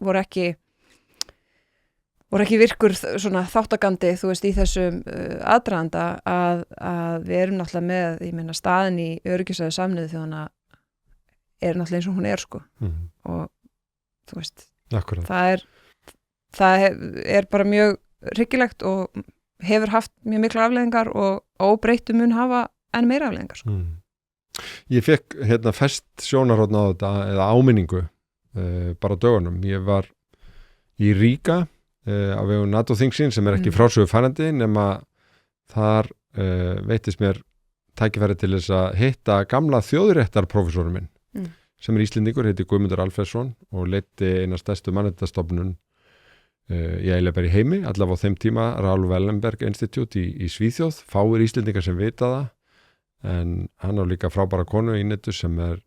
S2: voru ekki virkur svona þáttakandi, þú veist, í þessum aðdraganda að við erum náttúrulega með, ég meina, staðin í öryggisráði Sameinuðu þjóðanna er náttúrulega eins og hún er, sko. Og, þú veist, það er bara mjög hryggilegt og hefur haft mjög miklar afleiðingar og óbreyttu mun hafa enn meira afleiðingar, sko.
S1: Ég fekk fest sjónarhorn á þetta eða áminningu bara á dögunum. Ég var í Ríga á vegum NATO-þingsins sem er ekki frásögu færandi nema þar veittist mér tækifæri til þess að hitta gamla þjóðréttarprófessorinn minn sem er Íslendingur, heiti Guðmundur Alfreðsson og leiddi eina stærstu mannréttindastofnun í eiginlega bara í heimi, allavega á þeim tíma Raoul Wallenberg Institute í Svíþjóð, fáir Íslendingar sem vita það, en hann á líka frábæra konu Ínetu sem er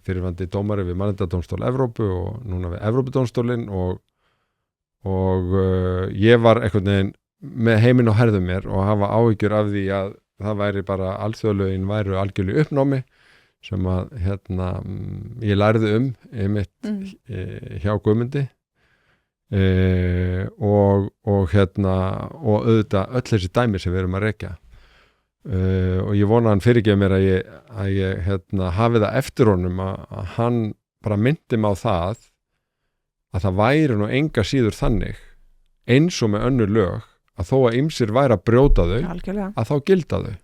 S1: fyrirvandi dómari við Mannréttindadómstól Evrópu og núna við Evrópudómstólinn og ég var einhvern veginn með heiminn á herðum mér og hafa áhyggjur af því að það væri bara alþjóðlögin væru algjörlega uppnámi sem að ég lærði einmitt hjá Guðmundi og auðvitað öll þessi dæmi sem við erum að rekja og ég vona hann fyrirgefa mér að ég hafi það eftir honum að hann bara myndi mig á það að það væri nú enga síður þannig eins og með önnur lög að þó að ýmsir væri að brjóta þau
S2: algjörlega.
S1: Að þá gilda þau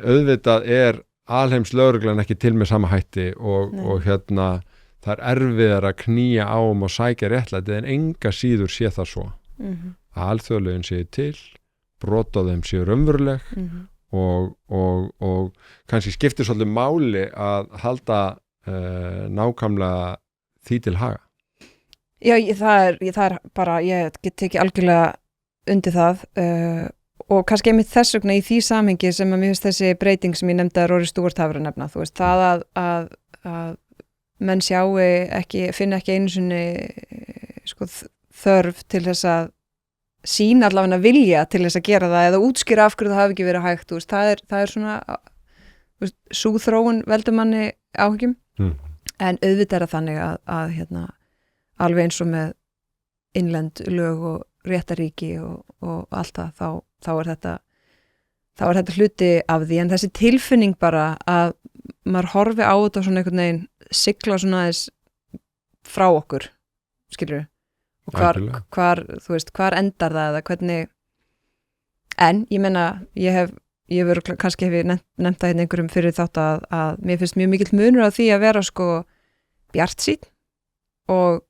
S1: auðvitað er alheimslögreglan ekki til með sama hætti og það er erfiðar að knýja á og sækja réttlæti en enga síður sé það svo að alþjóðlögin séu til brot á þeim séu raunveruleg og kannski skiptir svolítið máli að halda nákvæmlega því til haga.
S2: Já, það er bara, ég get ekki algjörlega undir það og kannski einmitt þess vegna í því samhengi sem að mér finnst þessi breyting sem ég nefndi að Rory Stewart hafa verið að nefna, þú veist, það að menn finna ekki einu sinni sko, þörf til þess að sína allavega vilja til þess að gera það eða útskýra af hverju það hafi ekki verið hægt, þú veist, það er svona sú þróun veldur manni áhyggjum en auðvitað er það þannig að alveg eins og með innlend lög og réttaríki og allt það, þá er þetta hluti af því, en þessi tilfinning bara að maður horfi á þetta svona einhvern veginn sigla svona aðeins frá okkur, skilur og hvar, þú veist, hvar endar það eða hvernig, en ég meina, kannski hef ég nefnt það einhverjum fyrir þátt að mér finnst mjög mikill munur á því að vera sko bjartsýnn og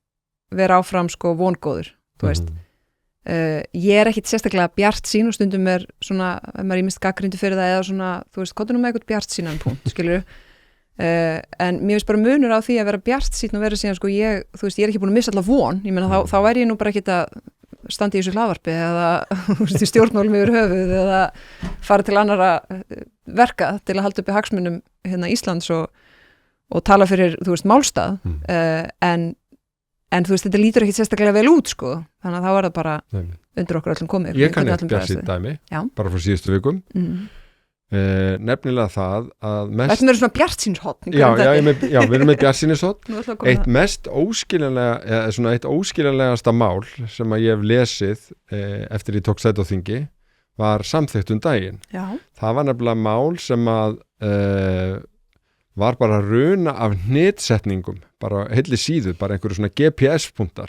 S2: vera áfram sko vongóður, þú veist ég er ekkit sérstaklega bjartsýn og stundum er svona, ef maður ímist gagnrýndur fyrir það eða svona, þú veist, hvað er nú með eitthvað bjartsýnan punkt, skilur en mér finnst bara munur á því að vera bjartsýnn og vera síðan sko, þú veist, ég er ekki búin að missa alla von, ég meina þá væri ég nú bara ekkit að standa í þessu hlaðvarpi eða í stjórnmálum yfir höfuð eða fara til annara verka til að halda upp í hagsmunum Íslands og tala fyrir, þú veist, málstað en þú veist, þetta lítur ekki sérstaklega vel út, sko. Þannig að þá er það bara undir okkur öllum komið.
S1: Ég kann eitt bjartsýnt dæmi, bara frá síðustu vikum. nefnilega það að mest...
S2: Þetta er svona bjartsýnshotn.
S1: Já, við erum með bjartsýnishotn.
S2: Eitt
S1: mest óskiljanlega, eða svona eitt óskiljanlegasta mál sem að ég hef lesið eftir ég tók sæti á þingi var samþykkt daginn.
S2: Já.
S1: Það var nefnilega mál sem að var bara runa af hnitsetningum, bara heilli síðu, bara einhverju svona GPS-punktar.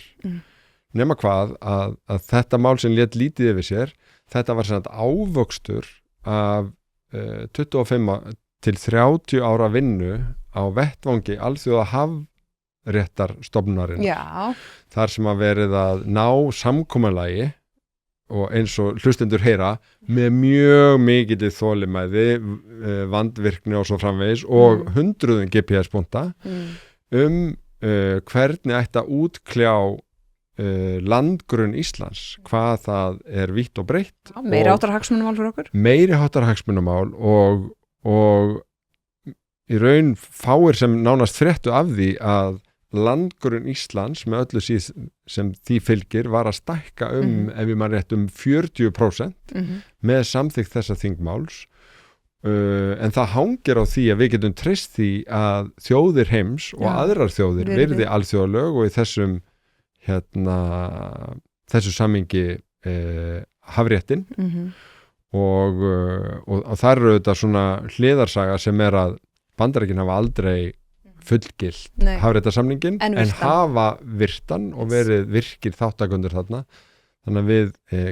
S1: Nema hvað að þetta mál sem lét lítið yfir sér, þetta var svona ávöxtur af 25 til 30 ára vinnu á vettvangi alþjóða hafréttarstofnunarinnar.
S2: Já.
S1: Þar sem að verið að ná samkomulagi og eins og hlustendur heyra með mjög mikið þolinmæði, vandvirkni og svo framvegis og hundruðum GPS-punkta hvernig ætti að útkljá landgrunn Íslands, hvað það er vítt og breytt.
S2: Meiri háttar hagsmunamál fyrir okkur? Meiri
S1: háttar hagsmunamál og í raun fáir sem nánast fréttu af því að landgrunn Íslands með öllu sem því fylgir var að stækka ef ég man rétt 40% með samþykkt þessa þingmáls en það hangir á því að við getum treyst því að þjóðir heims og aðrar þjóðir virði alþjóðalög og í þessu samhengi hafréttin og það eru auðvitað svona hliðarsaga sem er að Bandaríkin hafa aldrei fullgilt hafréttarsamningin en hafa virtan og verið virkir þáttakundur þarna þannig að við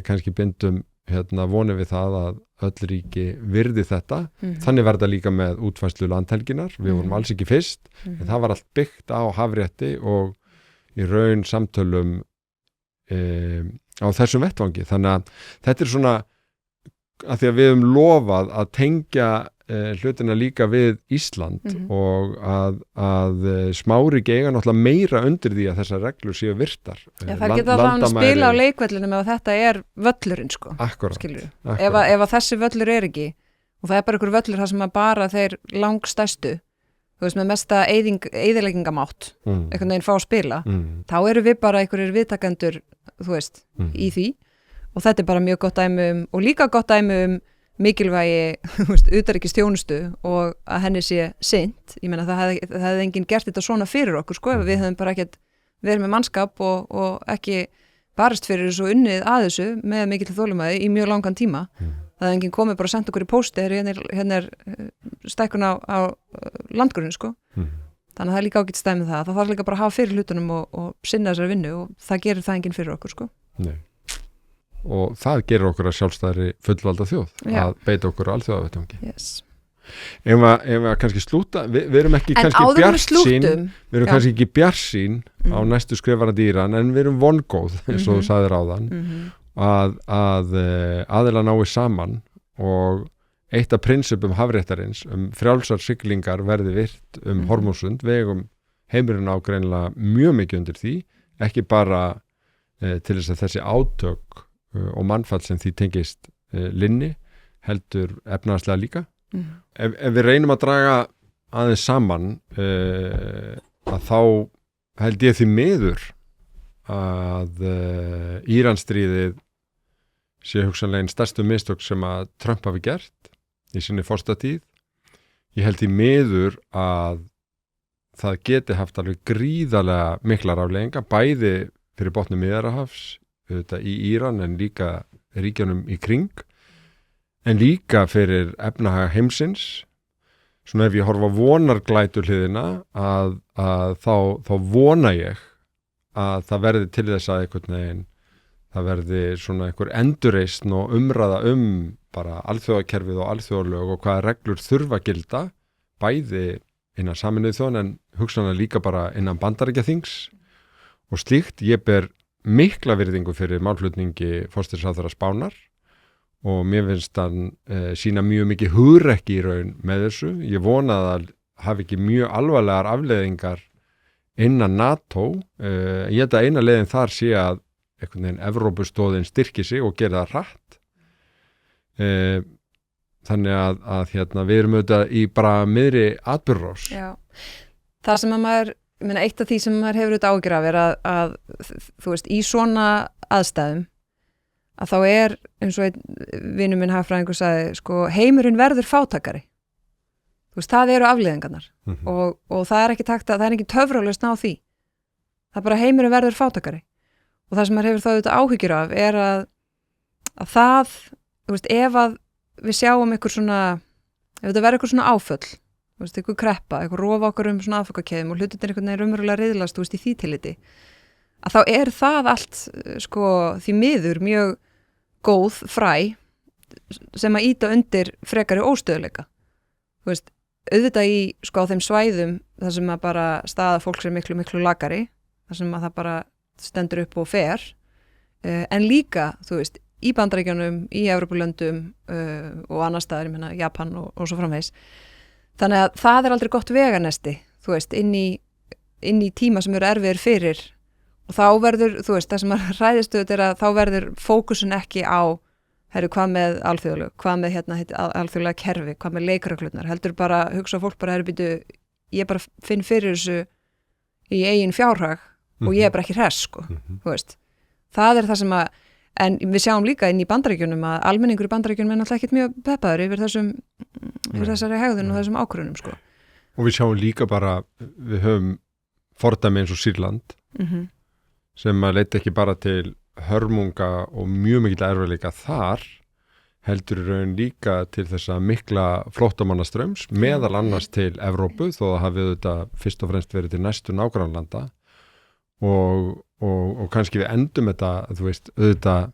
S1: kannski bindum vonum við það að öll ríki virði þetta þannig verða líka með útfærslu landhelginar við vorum alls ekki fyrst en það var allt byggt á hafrétti og í raun samtölum á þessum vettvangi. Þannig að þetta er svona að því að við höfum lofað að tengja hlutina líka við Ísland og að smáríki eiga náttúrulega meira undir því að þessar reglur séu virtar.
S2: Já, það geta þá að spila á leikvellinum ef þetta er völlurinn sko.
S1: Akkurat.
S2: Ef að þessi völlur er ekki og það er bara einhver völlur þar sem að bara þeir langstæstu þú veist, með mesta eyðileggingamátt einhvern veginn fá að spila þá eru við bara einhverjir viðtakendur þú veist, í því og þetta er bara mjög gott dæmi og líka gott dæmi mikilvægi utanríkisþjónustu og að henni sé sinnt, ég meina það hefði enginn gert þetta svona fyrir okkur sko, ef við hefðum bara ekkert verið með mannskap og ekki barist fyrir þessu unnið að þessu með mikill þolinmæði í mjög langan tíma það hefði enginn komið bara að senda okkur í pósti hérna er stækkun á landgrunni sko þannig að það er líka ágætt stæmið það þarf líka bara að hafa fyrir hlutunum og sinna þessari vinnu og það gerir það enginn fyrir okkur sko
S1: Nei. Og það gerir okkur að sjálfstæðri fullvalda þjóð að beita okkur á alþjóðavettvangi
S2: yes.
S1: ef að kannski slúta við erum ekki kannski bjartsýn við erum kannski ekki bjartsýn á næstu skrifarandi Íran en við erum vongóð eins og þú sagðir áðan að aðila nái saman og eitt af prinsipum hafréttarins frjálsar siglingar verði virt Hormúsund, vegum heimurinn á greinilega mjög mikið undir því ekki bara til þess að þessi átök og mannfall sem því tengist linni heldur efnahagslega líka ef við reynum að draga aðeins saman að þá held ég því miður að Íransstríðið sé hugsanlega einn stærstu mistök sem að Trump hafi gert í sinni forstatíð. Ég held í miður að það geti haft alveg gríðarlega miklar afleiðingar, bæði fyrir botni Miðjarðarhafs, auðvitað í Íran en líka ríkjunum í kring, en líka fyrir efnahag heimsins. Svona ef ég horfa vonarglætu hliðina að þá vona ég að það verði til þess að einhvern veginn það verði svona einhver endurreisn og umræða bara alþjóðakerfið og alþjóðalög og hvaða reglur þurfa að gilda, bæði innan Sameinuðu þjóðanna en hugsanlega líka bara innan Bandaríkjaþings og slíkt. Ég ber mikla virðingu fyrir málflutningi forsætisráðherra Spánar og mér finnst hann sína mjög mikið hugrekki í raun með þessu. Ég vona að það hafi ekki mjög alvarlegar afleiðingar innan NATO. Ég held að eina leiðin þar sé að einhvern veginn Evrópustóðin styrki sig og gera það hratt. Þannig að við erum auðvitað í bara miðri atburðarás.
S2: Já, það sem að maður, eitt af því sem maður hefur auðvitað áhyggjur af er að þú veist, í svona aðstæðum að þá eins og einn vinur minn hagfræðingur sagði, sko, heimurinn verður fátækari. Þú veist, það eru afleiðingarnar og það er ekki takt að, það er ekki töfralausn á því. Það er bara heimurinn verður fátækari. Og það sem maður hefur þá auðvitað áhyggjur af að það, þú veist, ef að við sjáum ef þetta verður eitthvað svona áföll, þú veist, eitthvað kreppa, eitthvað rofa okkur svona aðfokkakeðum og hlutirnir einhvern veginn raunverulega riðlast, þú veist, í því tilliti, að þá það allt, sko, því miður mjög góð fræ sem að ýta undir frekari óstöðuleika. Þú veist, auðvitað í, sko, á þeim svæðum þar sem að bara staða fólks miklu, miklu lakari, þar sem að það bara stendur upp og fer, en líka, þú veist, í Bandaríkjunum, í Evrópulöndum og annar staðar, ég meina Japan og svo framvegis. Þannig að það aldrei gott veganesti, þú veist, inn í tíma sem eru erfiðir fyrir og þá verður, þú veist, það sem að ræðist auðvitað að þá verður fókusun ekki á, hvað með alþjóðlög, hvað með alþjóðlega kerfi, hvað með leikreglurnar, heldur bara, hugsa fólk bara, ég bara finn fyrir þessu í eigin fjárhag og ég bara ekki hress, sko, þú veist. Það það sem að, en við sjáum líka inn í Bandaríkjunum að almenningur í Bandaríkjunum náttúrulega ekkert mjög peppaður yfir þessari hegðun og þessum ákvörðunum, sko.
S1: Og við sjáum líka bara, við höfum fordæmi eins og Sýrland, sem að leita ekki bara til hörmunga og mjög mikil erfiðleika þar, heldur í raun líka til þessa mikla flóttamannastraums, meðal annars til Evrópu, þó að hafið þetta fyrst og fremst verið til næstu nágrannlanda og kannski við endum þetta, þú veist, auðvitað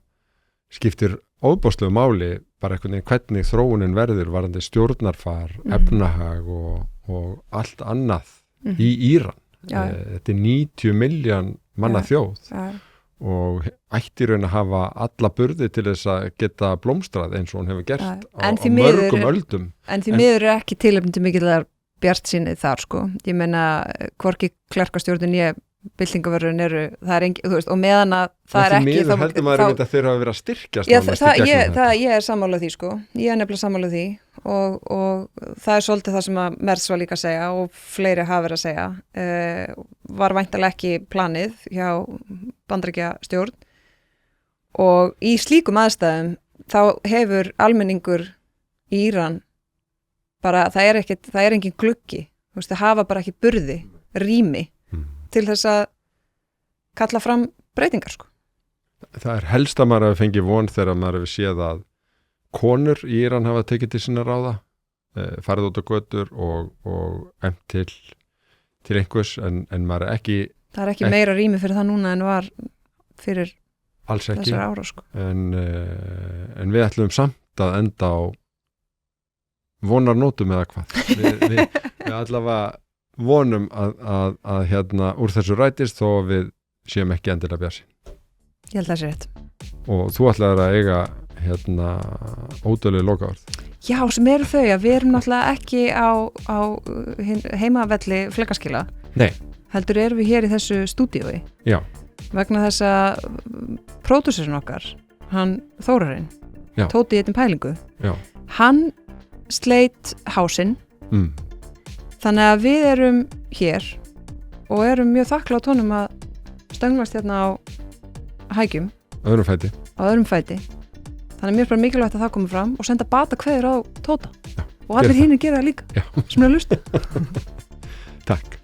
S1: skiptir óbóðslegu máli bara einhvern veginn hvernig þróunin verður varðandi stjórnarfar, efnahag og allt annað í Íran. Þetta 90 milljón manna þjóð og ætti raun að hafa alla burði til þess að geta blómstrað eins og hún hefur gert á mörgum öldum. En því
S2: miður ekki tilefni til mikillar bjartsýni þar, sko. Ég meina, hvorki klerkastjórnin byltingavörðun það engin, þú veist, og meðan að það ekki
S1: miður heldur maður að þeir hafa verið að styrkjast
S2: ég sammála því, sko, ég nefnilega sammála því og það svolítið það sem að Merz var líka að segja og fleiri hafa verið að segja var væntanlega ekki planið hjá Bandaríkjastjórn og í slíkum aðstæðum þá hefur almenningur í Íran bara, það engin gluggi, þú veist, það hafa bara ekki burði, rými til þess að kalla fram breytingar, sko.
S1: Það helst að maður hafi fengið von þegar maður hefur séð að konur í Íran hafa tekið til sinna ráða, farið út á götur og emt til einhvers, en maður ekki...
S2: Það ekki meira rými fyrir það núna en var fyrir þessar ára, sko.
S1: En við ætlum samt að enda á vonarnótum eða hvað. Við allavega vonum að úr þessu rætist þó að við séum ekki endilega bjartsýn.
S2: Ég held að það sé rétt.
S1: Og þú ætlaðir að eiga ódöðlegu lokaorð.
S2: Já, sem eru þau að við erum náttúrulega ekki á heimavelli Flekaskila.
S1: Nei.
S2: Heldur erum við hér í þessu stúdíói.
S1: Já.
S2: Vegna þess að pródúserinn okkar, hann Þórarinn, Tóti í einni pælingu. Já. Hann sleit hásinn. Þannig að við erum hér og erum mjög þakklátt honum að stönglast hérna á hækjum. Á öðrum fæti. Þannig að mér er bara mikilvægt að það komi fram og senda bata kveður á Tóta. Já, og allir hinir gera það líka. Já. Sem er að hlusta.
S1: Takk.